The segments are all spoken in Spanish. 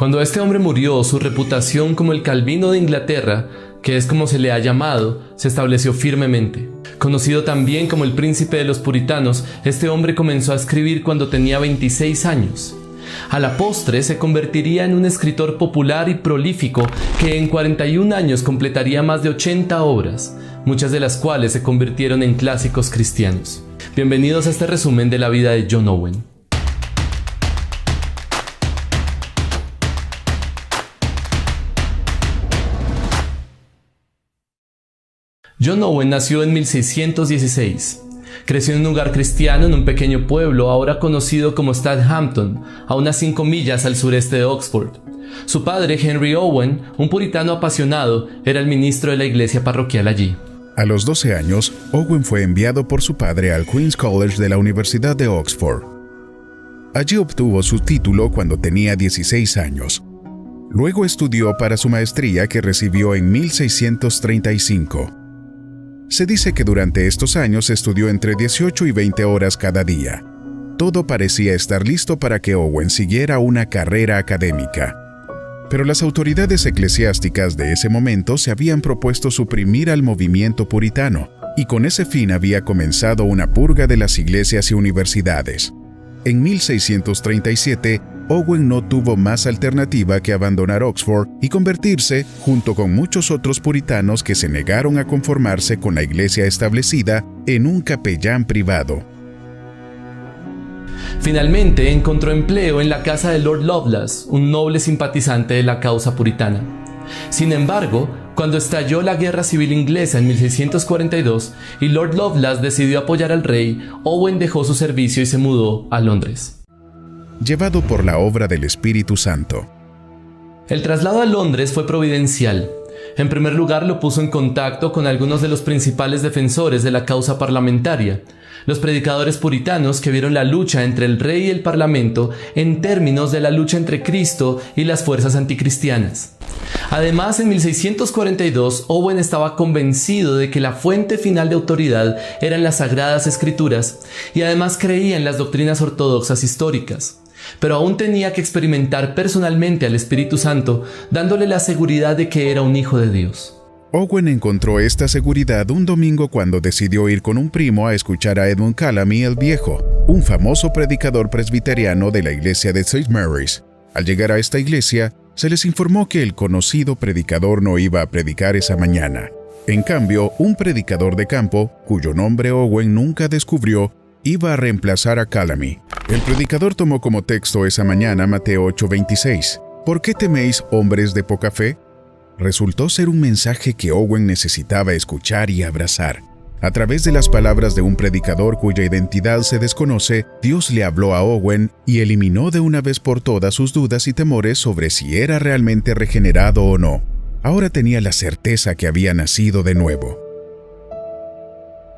Cuando este hombre murió, su reputación como el Calvino de Inglaterra, que es como se le ha llamado, se estableció firmemente. Conocido también como el príncipe de los puritanos, este hombre comenzó a escribir cuando tenía 26 años. A la postre se convertiría en un escritor popular y prolífico que en 41 años completaría más de 80 obras, muchas de las cuales se convirtieron en clásicos cristianos. Bienvenidos a este resumen de la vida de John Owen. John Owen nació en 1616. Creció en un hogar cristiano en un pequeño pueblo ahora conocido como Stadhampton, a unas 5 millas al sureste de Oxford. Su padre, Henry Owen, un puritano apasionado, era el ministro de la iglesia parroquial allí. A los 12 años, Owen fue enviado por su padre al Queen's College de la Universidad de Oxford. Allí obtuvo su título cuando tenía 16 años. Luego estudió para su maestría que recibió en 1635. Se dice que durante estos años estudió entre 18 y 20 horas cada día. Todo parecía estar listo para que Owen siguiera una carrera académica. Pero las autoridades eclesiásticas de ese momento se habían propuesto suprimir al movimiento puritano, y con ese fin había comenzado una purga de las iglesias y universidades. En 1637, Owen no tuvo más alternativa que abandonar Oxford y convertirse, junto con muchos otros puritanos que se negaron a conformarse con la iglesia establecida, en un capellán privado. Finalmente encontró empleo en la casa de Lord Lovelace, un noble simpatizante de la causa puritana. Sin embargo, cuando estalló la Guerra Civil Inglesa en 1642 y Lord Lovelace decidió apoyar al rey, Owen dejó su servicio y se mudó a Londres. Llevado por la obra del Espíritu Santo. El traslado a Londres fue providencial. En primer lugar, lo puso en contacto con algunos de los principales defensores de la causa parlamentaria, los predicadores puritanos que vieron la lucha entre el rey y el parlamento en términos de la lucha entre Cristo y las fuerzas anticristianas. Además, en 1642, Owen estaba convencido de que la fuente final de autoridad eran las Sagradas Escrituras y además creía en las doctrinas ortodoxas históricas. Pero aún tenía que experimentar personalmente al Espíritu Santo, dándole la seguridad de que era un hijo de Dios. Owen encontró esta seguridad un domingo cuando decidió ir con un primo a escuchar a Edmund Calamy el Viejo, un famoso predicador presbiteriano de la iglesia de St. Mary's. Al llegar a esta iglesia, se les informó que el conocido predicador no iba a predicar esa mañana. En cambio, un predicador de campo, cuyo nombre Owen nunca descubrió, iba a reemplazar a Calamy. El predicador tomó como texto esa mañana Mateo 8:26. ¿Por qué teméis, hombres de poca fe? Resultó ser un mensaje que Owen necesitaba escuchar y abrazar. A través de las palabras de un predicador cuya identidad se desconoce, Dios le habló a Owen y eliminó de una vez por todas sus dudas y temores sobre si era realmente regenerado o no. Ahora tenía la certeza que había nacido de nuevo.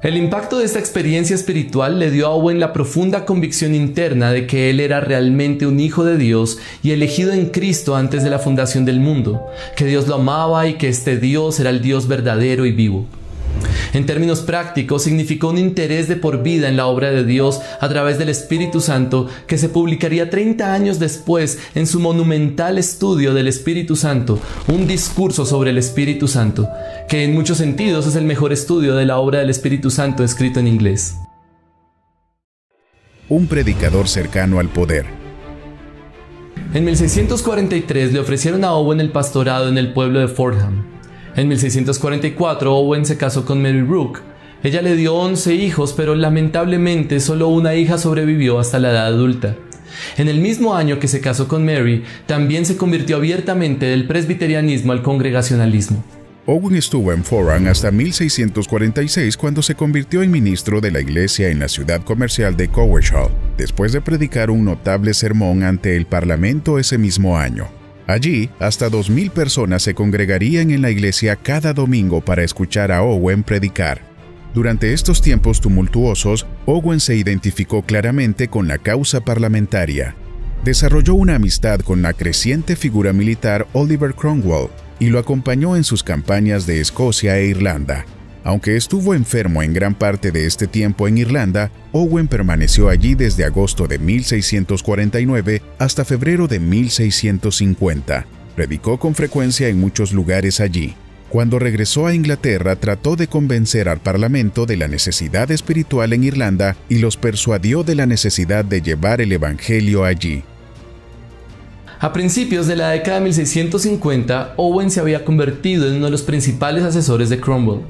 El impacto de esta experiencia espiritual le dio a Owen la profunda convicción interna de que él era realmente un hijo de Dios y elegido en Cristo antes de la fundación del mundo, que Dios lo amaba y que este Dios era el Dios verdadero y vivo. En términos prácticos, significó un interés de por vida en la obra de Dios a través del Espíritu Santo que se publicaría 30 años después en su monumental estudio del Espíritu Santo, un discurso sobre el Espíritu Santo, que en muchos sentidos es el mejor estudio de la obra del Espíritu Santo escrito en inglés. Un predicador cercano al poder. En 1643 le ofrecieron a Owen el pastorado en el pueblo de Fordham. En 1644 Owen se casó con Mary Rooke. Ella le dio 11 hijos, pero lamentablemente solo una hija sobrevivió hasta la edad adulta. En el mismo año que se casó con Mary, también se convirtió abiertamente del presbiterianismo al congregacionalismo. Owen estuvo en Fordham hasta 1646 cuando se convirtió en ministro de la iglesia en la ciudad comercial de Covershall, después de predicar un notable sermón ante el parlamento ese mismo año. Allí, hasta 2,000 personas se congregarían en la iglesia cada domingo para escuchar a Owen predicar. Durante estos tiempos tumultuosos, Owen se identificó claramente con la causa parlamentaria. Desarrolló una amistad con la creciente figura militar Oliver Cromwell y lo acompañó en sus campañas de Escocia e Irlanda. Aunque estuvo enfermo en gran parte de este tiempo en Irlanda, Owen permaneció allí desde agosto de 1649 hasta febrero de 1650. Predicó con frecuencia en muchos lugares allí. Cuando regresó a Inglaterra, trató de convencer al Parlamento de la necesidad espiritual en Irlanda y los persuadió de la necesidad de llevar el Evangelio allí. A principios de la década de 1650, Owen se había convertido en uno de los principales asesores de Cromwell,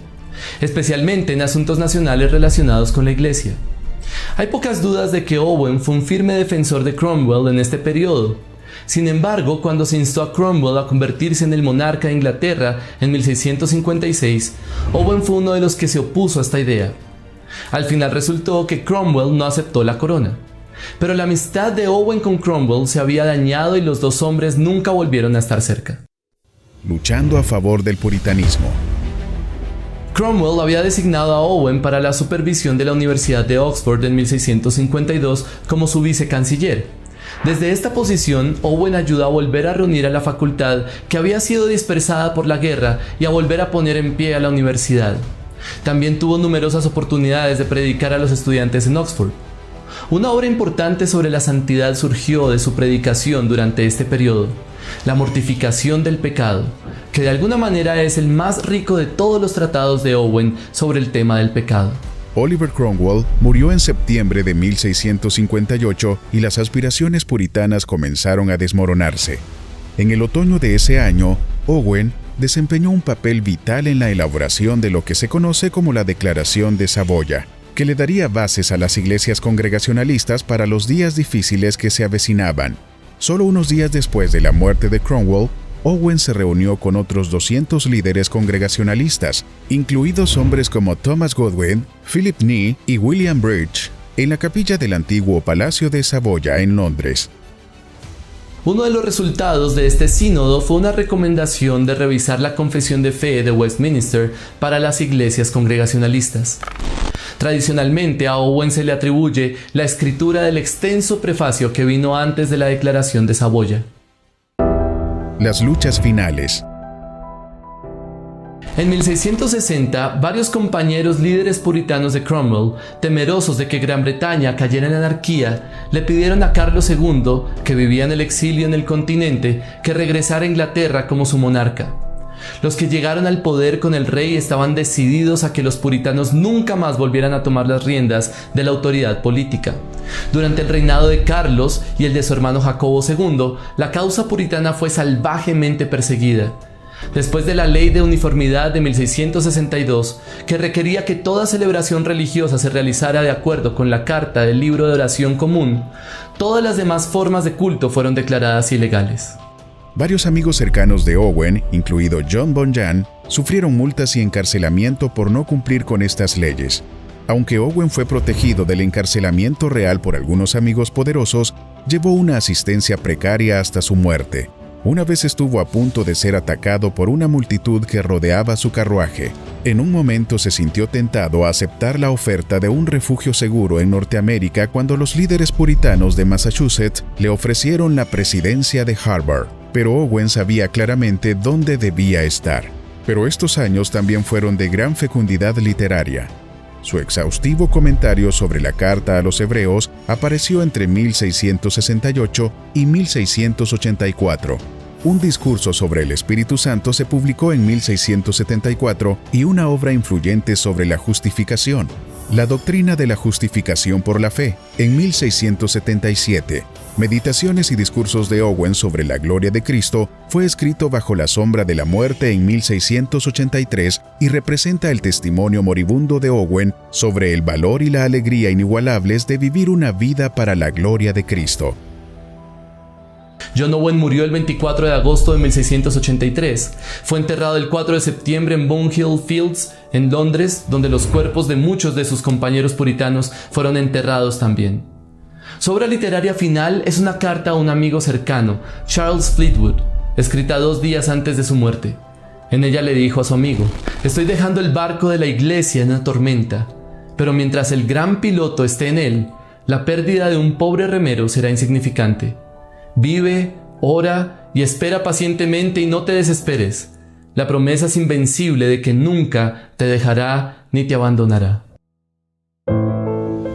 especialmente en asuntos nacionales relacionados con la Iglesia. Hay pocas dudas de que Owen fue un firme defensor de Cromwell en este periodo. Sin embargo, cuando se instó a Cromwell a convertirse en el monarca de Inglaterra en 1656, Owen fue uno de los que se opuso a esta idea. Al final resultó que Cromwell no aceptó la corona. Pero la amistad de Owen con Cromwell se había dañado y los dos hombres nunca volvieron a estar cerca. Luchando a favor del puritanismo. Cromwell había designado a Owen para la supervisión de la Universidad de Oxford en 1652 como su vicecanciller. Desde esta posición, Owen ayudó a volver a reunir a la facultad que había sido dispersada por la guerra y a volver a poner en pie a la universidad. También tuvo numerosas oportunidades de predicar a los estudiantes en Oxford. Una obra importante sobre la santidad surgió de su predicación durante este periodo, La mortificación del pecado, que de alguna manera es el más rico de todos los tratados de Owen sobre el tema del pecado. Oliver Cromwell murió en septiembre de 1658 y las aspiraciones puritanas comenzaron a desmoronarse. En el otoño de ese año, Owen desempeñó un papel vital en la elaboración de lo que se conoce como la Declaración de Saboya, que le daría bases a las iglesias congregacionalistas para los días difíciles que se avecinaban. Solo unos días después de la muerte de Cromwell, Owen se reunió con otros 200 líderes congregacionalistas, incluidos hombres como Thomas Godwin, Philip Nee y William Bridge, en la capilla del antiguo Palacio de Saboya en Londres. Uno de los resultados de este sínodo fue una recomendación de revisar la Confesión de Fe de Westminster para las iglesias congregacionalistas. Tradicionalmente a Owen se le atribuye la escritura del extenso prefacio que vino antes de la Declaración de Saboya. Las luchas finales. En 1660, varios compañeros líderes puritanos de Cromwell, temerosos de que Gran Bretaña cayera en anarquía, le pidieron a Carlos II, que vivía en el exilio en el continente, que regresara a Inglaterra como su monarca. Los que llegaron al poder con el rey estaban decididos a que los puritanos nunca más volvieran a tomar las riendas de la autoridad política. Durante el reinado de Carlos y el de su hermano Jacobo II, la causa puritana fue salvajemente perseguida. Después de la Ley de Uniformidad de 1662, que requería que toda celebración religiosa se realizara de acuerdo con la Carta del Libro de Oración Común, todas las demás formas de culto fueron declaradas ilegales. Varios amigos cercanos de Owen, incluido John Bonjan, sufrieron multas y encarcelamiento por no cumplir con estas leyes. Aunque Owen fue protegido del encarcelamiento real por algunos amigos poderosos, llevó una asistencia precaria hasta su muerte. Una vez estuvo a punto de ser atacado por una multitud que rodeaba su carruaje. En un momento se sintió tentado a aceptar la oferta de un refugio seguro en Norteamérica cuando los líderes puritanos de Massachusetts le ofrecieron la presidencia de Harvard. Pero Owen sabía claramente dónde debía estar. Pero estos años también fueron de gran fecundidad literaria. Su exhaustivo comentario sobre la Carta a los Hebreos apareció entre 1668 y 1684. Un discurso sobre el Espíritu Santo se publicó en 1674 y una obra influyente sobre la justificación, la doctrina de la justificación por la fe, en 1677. Meditaciones y discursos de Owen sobre la gloria de Cristo fue escrito bajo la sombra de la muerte en 1683 y representa el testimonio moribundo de Owen sobre el valor y la alegría inigualables de vivir una vida para la gloria de Cristo. John Owen murió el 24 de agosto de 1683. Fue enterrado el 4 de septiembre en Bonehill Fields, en Londres, donde los cuerpos de muchos de sus compañeros puritanos fueron enterrados también. Su obra literaria final es una carta a un amigo cercano, Charles Fleetwood, escrita 2 días antes de su muerte. En ella le dijo a su amigo: «Estoy dejando el barco de la iglesia en una tormenta, pero mientras el gran piloto esté en él, la pérdida de un pobre remero será insignificante. Vive, ora y espera pacientemente y no te desesperes. La promesa es invencible de que nunca te dejará ni te abandonará.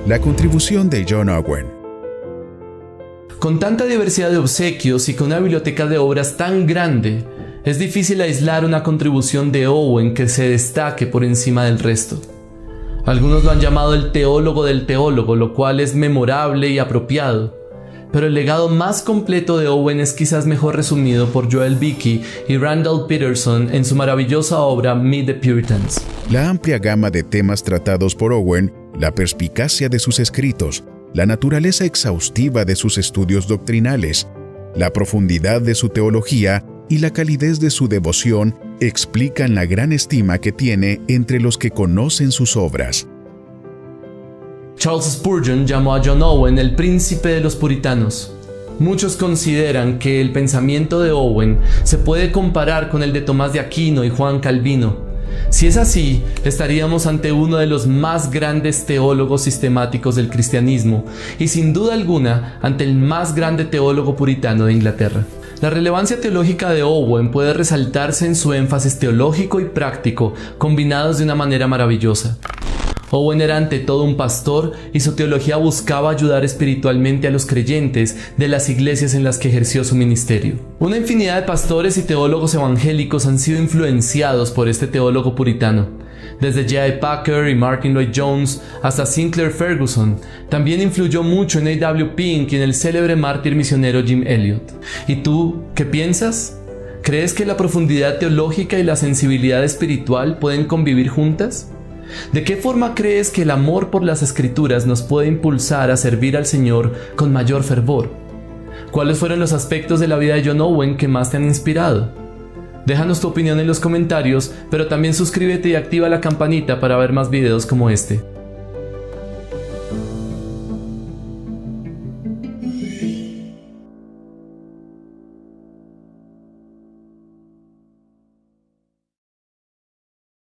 La contribución de John Owen. Con tanta diversidad de obsequios y con una biblioteca de obras tan grande, es difícil aislar una contribución de Owen que se destaque por encima del resto. Algunos lo han llamado el teólogo del teólogo, lo cual es memorable y apropiado. Pero el legado más completo de Owen es quizás mejor resumido por Joel Beeke y Randall Peterson en su maravillosa obra Meet the Puritans. La amplia gama de temas tratados por Owen, la perspicacia de sus escritos, la naturaleza exhaustiva de sus estudios doctrinales, la profundidad de su teología y la calidez de su devoción explican la gran estima que tiene entre los que conocen sus obras. Charles Spurgeon llamó a John Owen el príncipe de los puritanos. Muchos consideran que el pensamiento de Owen se puede comparar con el de Tomás de Aquino y Juan Calvino. Si es así, estaríamos ante uno de los más grandes teólogos sistemáticos del cristianismo y sin duda alguna ante el más grande teólogo puritano de Inglaterra. La relevancia teológica de Owen puede resaltarse en su énfasis teológico y práctico, combinados de una manera maravillosa. Owen era ante todo un pastor y su teología buscaba ayudar espiritualmente a los creyentes de las iglesias en las que ejerció su ministerio. Una infinidad de pastores y teólogos evangélicos han sido influenciados por este teólogo puritano. Desde J.I. Packer y Martin Lloyd-Jones hasta Sinclair Ferguson, también influyó mucho en A.W. Pink y en el célebre mártir misionero Jim Elliot. ¿Y tú, qué piensas? ¿Crees que la profundidad teológica y la sensibilidad espiritual pueden convivir juntas? ¿De qué forma crees que el amor por las Escrituras nos puede impulsar a servir al Señor con mayor fervor? ¿Cuáles fueron los aspectos de la vida de John Owen que más te han inspirado? Déjanos tu opinión en los comentarios, pero también suscríbete y activa la campanita para ver más videos como este.